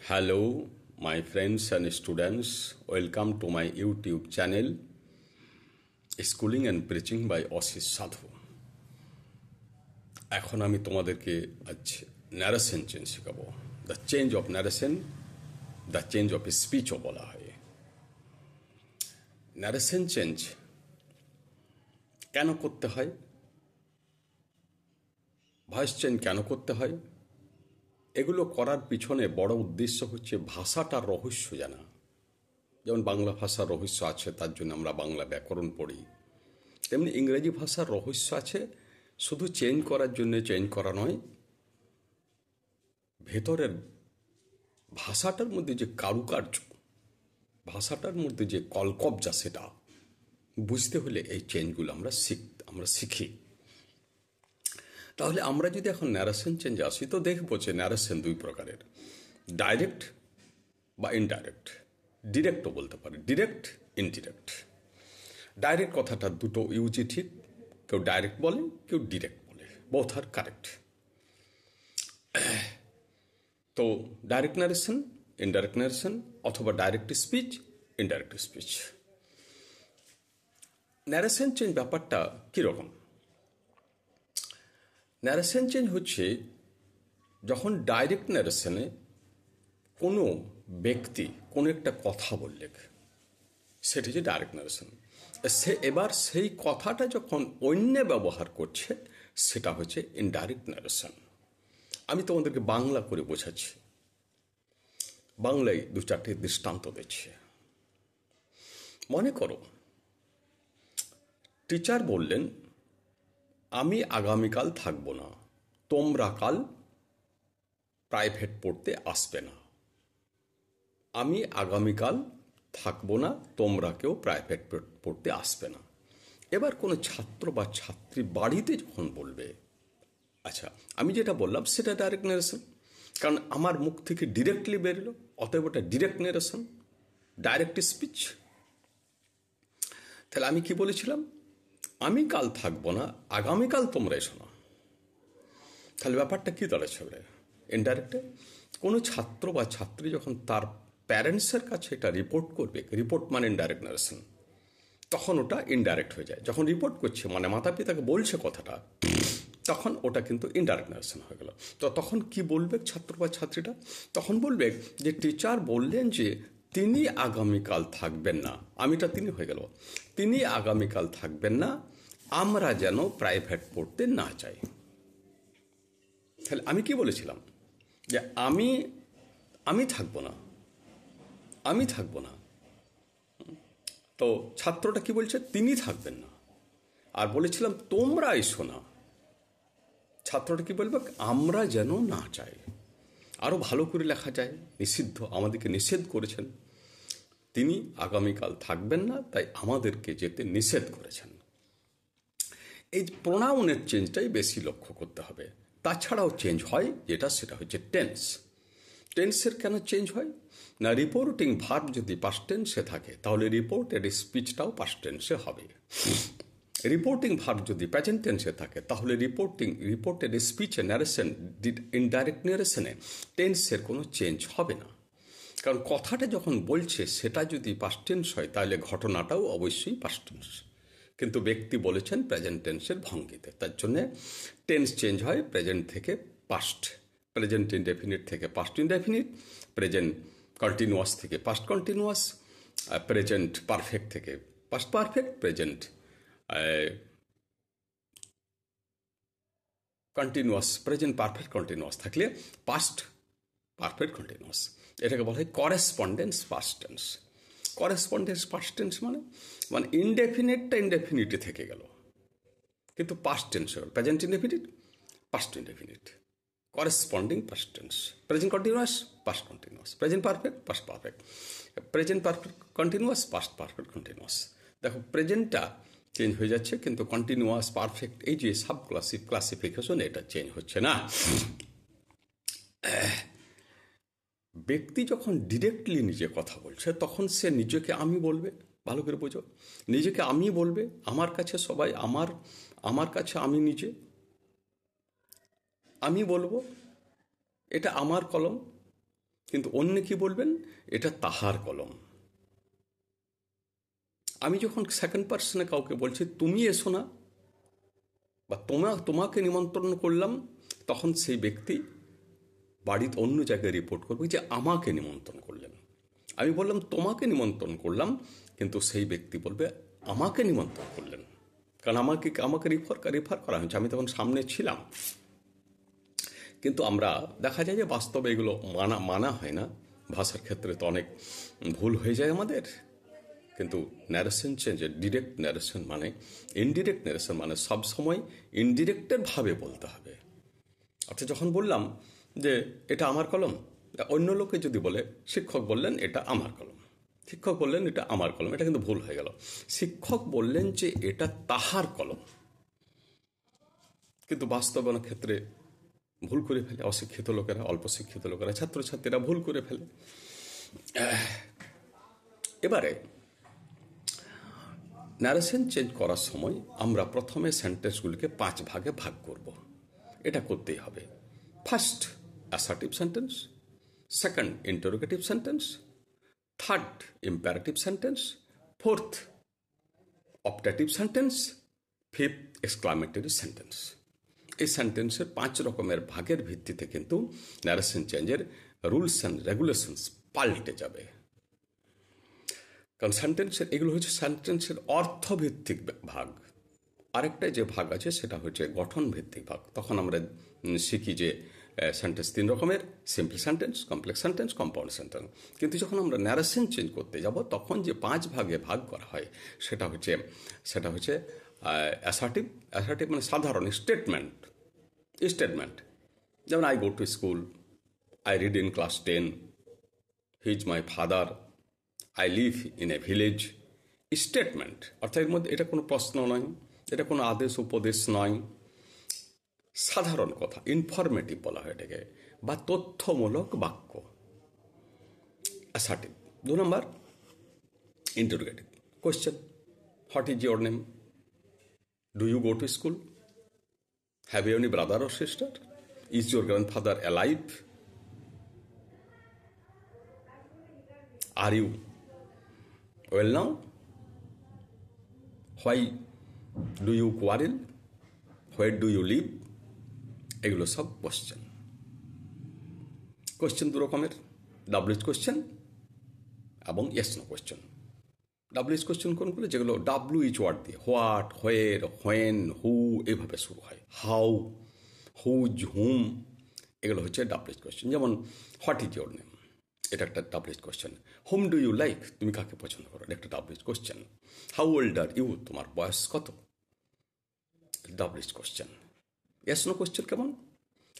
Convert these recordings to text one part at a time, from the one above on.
Hello, my friends and students. Welcome to my YouTube channel, Schooling and Preaching by Ashish Sadhu. এখন আমি তোমাদেরকে আজ narration change শেখাবো। The change of narration, the change of স্পিচও বলা হয়। Narration change কেন করতে হয়, ভয়েস চেঞ্জ কেন করতে হয়, এগুলো করার পিছনে বড় উদ্দেশ্য হচ্ছে ভাষাটার রহস্য জানা। যেমন বাংলা ভাষার রহস্য আছে, তার জন্য আমরা বাংলা ব্যাকরণ পড়ি, তেমনি ইংরেজি ভাষার রহস্য আছে। শুধু চেঞ্জ করার জন্য চেঞ্জ করা নয়, ভেতরের ভাষাটার মধ্যে যে কারুকার্য, ভাষাটার মধ্যে যে কলকবজা, সেটা বুঝতে হলে এই চেঞ্জগুলো আমরা শিখি। তাহলে আমরা যদি এখন ন্যারেশন চেঞ্জ আসি, তো দেখবো যে ন্যারেশন দুই প্রকারের, ডাইরেক্ট বা ইনডাইরেক্ট। ডিরেক্টও বলতে পারে, ডিরেক্ট, ইনডিরেক্ট। ডাইরেক্ট কথাটা দুটো ইউজই ঠিক, কেউ ডাইরেক্ট বলে, কেউ ডিরেক্ট বলে, বোথ আর কারেক্ট। তো ডাইরেক্ট ন্যারেশন, ইনডাইরেক্ট ন্যারেশন, অথবা direct speech, indirect speech. Narration change ব্যাপারটা কীরকম? ন্যারেশন চেঞ্জ হচ্ছে যখন ডাইরেক্ট ন্যারেশনে কোনো ব্যক্তি কোনো একটা কথা বললে, সেটা হচ্ছে ডাইরেক্ট ন্যারেশন। সে এবার সেই কথাটা যখন অন্য ব্যবহার করছে, সেটা হচ্ছে ইনডাইরেক্ট ন্যারেশন। আমি তোমাদেরকে বাংলা করে বোঝাচ্ছি, বাংলায় দু চারটে দৃষ্টান্ত দিচ্ছি। মনে করো টিচার বললেন, আমি আগামীকাল থাকবো না, তোমরা কাল প্রাইভেট পড়তে আসবে না। আমি আগামীকাল থাকবো না, তোমরা কেউ প্রাইভেট পড়তে আসবে না। এবার কোনো ছাত্র বা ছাত্রী বাড়িতে যখন বলবে, আচ্ছা আমি যেটা বললাম সেটা ডাইরেক্ট ন্যারেশন, কারণ আমার মুখ থেকে ডিরেক্টলি বেরোলো, অতএব ওটা ডিরেক্ট ন্যারেশন, ডাইরেক্ট স্পিচ। তাহলে আমি কি বলেছিলাম? আমি কাল থাকবো না, আগামীকাল তোমরা এসো না। তাহলে ব্যাপারটা কি দাঁড়াচ্ছে? ইনডাইরেক্টে কোনো ছাত্র বা ছাত্রী যখন তার প্যারেন্টসের কাছে এটা রিপোর্ট করবে, রিপোর্ট মানে ইনডাইরেক্ট ন্যারেশন, তখন ওটা ইনডাইরেক্ট হয়ে যায়। যখন রিপোর্ট করছে মানে মাতা পিতাকে বলছে কথাটা, তখন ওটা কিন্তু ইনডাইরেক্ট ন্যারেশন হয়ে গেল। তো তখন কি বলবে ছাত্র বা ছাত্রীটা? তখন বলবে যে টিচার বললেন যে তিনি আগামীকাল থাকবেন না, আমিটা তিনি হয়ে গেল, তিনি আগামীকাল থাকবেন না, আমরা যেন প্রাইভেট পড়তে না চাই। তাহলে আমি কি বলেছিলাম? যে আমি থাকবো না, আমি থাকবো না। তো ছাত্রটা কি বলছে? তিনি থাকবেন না। আর বলেছিলাম তোমরা এসো না। ছাত্রটা কি বলবে? আমরা যেন না চাই। আরো ভালো করে লেখা যায়, নিষিদ্ধ, আমাদেরকে নিষেধ করেছেন। তিনি আগামীকাল থাকবেন না, তাই আমাদেরকে যেতে নিষেধ করেছেন। এই প্রোনাউনের চেঞ্জটাই বেশি লক্ষ্য করতে হবে। তাছাড়াও চেঞ্জ হয় যেটা, সেটা হচ্ছে টেন্স। টেন্সের কেন চেঞ্জ হয় না? রিপোর্টিং ভার্ব যদি পাস্ট টেন্সে থাকে, তাহলে রিপোর্টেড স্পিচটাও পাস্ট টেন্সে হবে। রিপোর্টিং ভার্ব যদি প্রেজেন্ট টেন্সে থাকে, তাহলে রিপোর্টেড স্পিচে, ন্যারেশন, ইনডাইরেক্ট ন্যারেশনে টেন্সের কোনো চেঞ্জ হবে না। কারণ কথাটা যখন বলছে সেটা যদি পাস্ট টেন্স হয়, তাহলে ঘটনাটাও অবশ্যই পাস্ট টেন্স, কিন্তু ব্যক্তি বলেছেন প্রেজেন্ট টেন্সের ভঙ্গিতে। তার জন্য টেন্স চেঞ্জ হয় প্রেজেন্ট থেকে পাস্ট, প্রেজেন্ট ইনডেফিনিট থেকে পাস্ট ইনডেফিনিট, প্রেজেন্ট কন্টিনিউয়াস থেকে পাস্ট কন্টিনিউয়াস, প্রেজেন্ট পারফেক্ট থেকে past perfect, present continuous, present perfect continuous থাকলে পাস্ট পারফেক্ট কন্টিনিউয়াস। এটাকে বলা হয় correspondence past tense. Correspondence past tense মানে ইনডেফিনিটটা ইনডেফিনিটে থেকে গেল, কিন্তু পাস্ট টেন্স হল present indefinite, past indefinite, corresponding past tense. Present continuous, past continuous, present perfect, past perfect, present perfect continuous, past perfect continuous. দেখো প্রেজেন্টটা change হয়ে যাচ্ছে, কিন্তু কন্টিনিউয়াস, পারফেক্ট, এই যে সাব ক্লাসিফিকেশন, এটা চেঞ্জ হচ্ছে না। ব্যক্তি যখন ডিরেক্টলি নিজে কথা বলছে, তখন সে নিজেকে আমি বলবে। ভালো করে বোঝো, নিজেকে আমি বলবে। আমার কাছে সবাই আমার কাছে আমি নিজে আমি বলবো, এটা আমার কলম। কিন্তু অন্য কি বলবেন, এটা তাহার কলম। আমি যখন সেকেন্ড পার্সনে কাউকে বলছি তুমি এসো না, বা তোমাকে নিমন্ত্রণ করলাম, তখন সেই ব্যক্তি বাড়িতে অন্য জায়গায় রিপোর্ট করবে যে আমাকে নিমন্ত্রণ করলেন। আমি বললাম তোমাকে নিমন্ত্রণ করলাম, কিন্তু সেই ব্যক্তি বলবে আমাকে নিমন্ত্রণ করলেন, কারণ আমাকে রেফার করা হয়েছে, আমি তখন সামনে ছিলাম। কিন্তু আমরা দেখা যায় যে বাস্তবে এগুলো মানা হয় না। ভাষার ক্ষেত্রে তো অনেক ভুল হয়ে যায় আমাদের। কিন্তু ন্যারেশন চেঞ্জের ডিরেক্ট ন্যারেশন মানে ইনডিরেক্ট ন্যারেশন মানে সবসময় ইনডিরেক্টের ভাবে বলতে হবে। অর্থাৎ যখন বললাম যে এটা আমার কলম, অন্য লোকে যদি বলে শিক্ষক বললেন এটা আমার কলম, শিক্ষক বললেন এটা আমার কলম, এটা কিন্তু ভুল হয়ে গেল। শিক্ষক বললেন যে এটা তাহার কলম, কিন্তু বাস্তবায়নের ক্ষেত্রে ভুল করে ফেলে অশিক্ষিত লোকেরা, অল্প শিক্ষিত লোকেরা, ছাত্রছাত্রীরা ভুল করে ফেলে। এবারে ন্যারেশন চেঞ্জ করার সময় আমরা প্রথমে সেন্টেন্সগুলিকে 5 ভাগে ভাগ করব। এটা করতেই হবে। First assertive sentence, second interrogative sentence, third imperative sentence, fourth optative sentence, fifth exclamatory sentence. এই সেন্টেন্সের 5 রকমের ভাগের ভিত্তিতে কিন্তু ন্যারেশন চেঞ্জের রুলস অ্যান্ড রেগুলেশনস পাল্টে যাবে। কারণ সেন্টেন্সের এগুলো হচ্ছে সেন্টেন্সের অর্থভিত্তিক ভাগ। আরেকটা যে ভাগ আছে সেটা হচ্ছে গঠন ভিত্তিক ভাগ। তখন আমরা শিখি যে সেন্টেন্স 3 রকমের, simple sentence, complex sentence, compound sentence. কিন্তু যখন আমরা ন্যারেশন চেঞ্জ করতে যাব তখন যে 5 ভাগে ভাগ করা হয় সেটা হচ্ছে অ্যাসার্টিভ মানে সাধারণ স্টেটমেন্ট। যেমন I go to school, I read in class 10, he is my father, I live in a village. Statement অর্থাৎ এর মধ্যে এটা কোনো প্রশ্ন নয়, এটা কোনো আদেশ উপদেশ নয়, সাধারণ কথা, ইনফরমেটিভ বলা হয় এটাকে, বা তথ্যমূলক বাক্য। অ্যাসার্টিভ। 2 নম্বর interrogative question, what is your name, do you go to school, have you any brother or sister, is your grandfather alive, are you well now, why do you quarrel, where do you live. এগুলো সব question. 2 রকমের, WH question এবং yes no question. WH question কোনগুলো? যেগুলো WH word দিয়ে, what, where, when, who এইভাবে শুরু হয়, হাউ, হুজ, হুম, এগুলো হচ্ছে ডাব্লিউএইচ কোশ্চেন। যেমন হোয়াট ইজ ইয়োর নেম, এটা একটা W H question. Whom do you like, তুমি কাকে পছন্দ করো, এটা একটা W H question. How old are you, তোমার বয়স কত, W H question. Yes no question কেমন?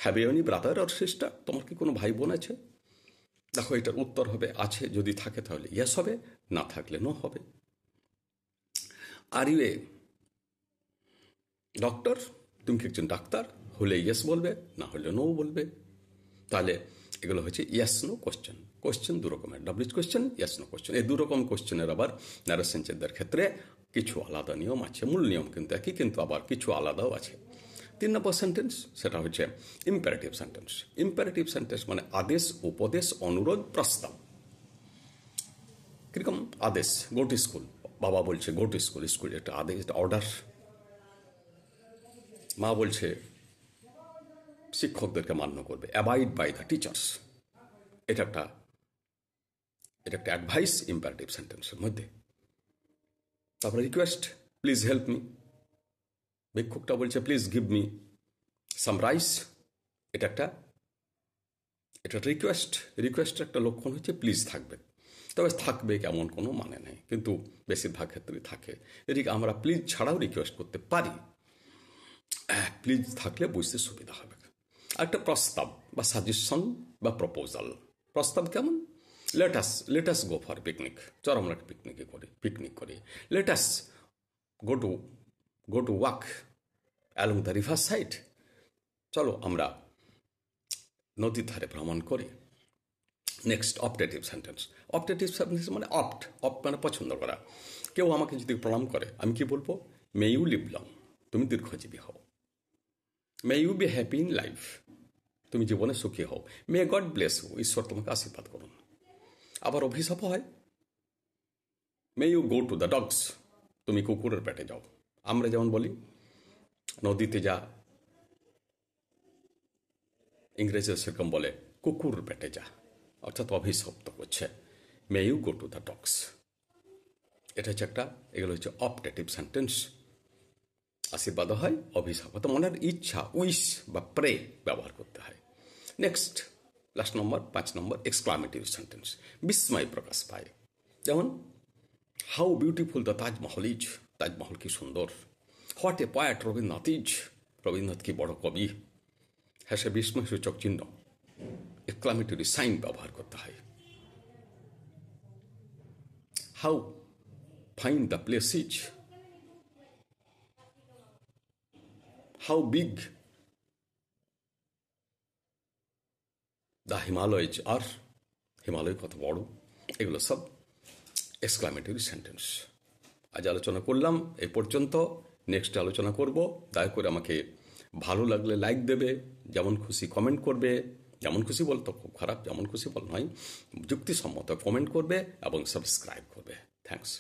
Have you any brother or sister, তোমার কি কোনো ভাই বোন আছে? দেখো এটার উত্তর হবে আছে, যদি থাকে তাহলে ইয়েস হবে, না থাকলে নো হবে। আর ইউ এ ডক্টর, তুমি কি একজন ডাক্তার? হলে ইয়েস বলবে, না হলে নো বলবে। তাহলে এগুলো হচ্ছে ইয়েস নো কোশ্চেন। 2 রকমের, WH question, yes no question. এই 2 রকম কোশ্চেনের আবার ন্যারেশন চেঞ্জের ক্ষেত্রে কিছু আলাদা নিয়ম আছে। মূল নিয়ম কিন্তু একই, কিন্তু আবার কিছু আলাদাও আছে। 3 নম্বর সেন্টেন্স, সেটা হচ্ছে ইম্পারেটিভ সেন্টেন্স। ইম্পারেটিভ সেন্টেন্স মানে আদেশ, উপদেশ, অনুরোধ, প্রস্তাব। কিরকম আদেশ? গো টু স্কুল, বাবা বলছে গো টু স্কুল, স্কুল একটা আদেশ, একটা অর্ডার। মা বলছে শিক্ষকদেরকে মান্য করবে, অ্যাবাইড বাই দ্য টিচার্স। এটা একটা অ্যাডভাইস ইম্পারেটিভ সেন্টেন্সের মধ্যে। তারপরে রিকোয়েস্ট, প্লিজ হেল্প মি, ভিক্ষুকটা বলছে please give me some rice. এটা রিকোয়েস্টের একটা লক্ষণ হচ্ছে প্লিজ থাকবে। তবে থাকবে কেমন কোনো মানে নেই, কিন্তু বেশিরভাগ ক্ষেত্রে থাকে। এদিকে আমরা প্লিজ ছাড়াও রিকোয়েস্ট করতে পারি, প্লিজ থাকলে বুঝতে সুবিধা হবে। একটা প্রস্তাব বা সাজেশন বা প্রপোজাল। প্রস্তাব কেমন? লেটাস গো ফর পিকনিক, চল আমরা পিকনিক করি। Let us go to walk along the river side, চলো আমরা নদীর ধারে ভ্রমণ করি। Next optative sentence. Optative sentence মানে অপ্ট মানে পছন্দ করা। কেউ আমাকে যদি প্রণাম করে আমি কি বলবো? মে ইউ লিভ লং, তুমি দীর্ঘজীবী হও। May you be happy in life, তুমি জীবনে সুখী হও, মে গড ব্লেস ইউ, ঈশ্বর তোমাকে আশীর্বাদ করুন। আবার অভিশাপ হয়, may you go to the dogs, তুমি কুকুরের পেটে যাও। আমরা যেমন বলি নদীতে যা, ইংরেজিতে সেরকম বলে কুকুর পেটে যা, অর্থাৎ অভিশপ্ত করছে, may you go to the dogs. এটা হচ্ছে একটা, এগুলো হচ্ছে অপটেটিভ সেন্টেন্স। আশীর্বাদ হয়, অভিশাপ হয়, তো মনের ইচ্ছা, উইশ বা প্রে ব্যবহার করতে হয়। নেক্সট, লাস্ট নম্বর 5 নম্বর, এক্সক্লামেটিভ সেন্টেন্স, বিস্ময় প্রকাশ পায়। যেমন how beautiful the Taj Mahal is, Taj Mahal কি সুন্দর। What a poet Rabindranath is, Rabindranath কি বড় কবি। হ্যাঁ, সে বিস্ময়সূচক চিহ্ন, এক্সক্লামেটরি সাইন ব্যবহার করতে হয়। How fine the place is, how big the Himalayas are, Himalaya কত বড়। এগুলো সব এক্সক্লামেটরি সেন্টেন্স। আজ আলোচনা করলাম এই পর্যন্ত, নেক্সট আলোচনা করব। দয়া করে আমাকে ভালো লাগলে লাইক দেবে, যেমন খুশি কমেন্ট করবে, যেমন খুশি বলতো খুব খারাপ, যেমন খুশি বল নয়, যুক্তিসম্মত কমেন্ট করবে এবং সাবস্ক্রাইব করবে। থ্যাংকস।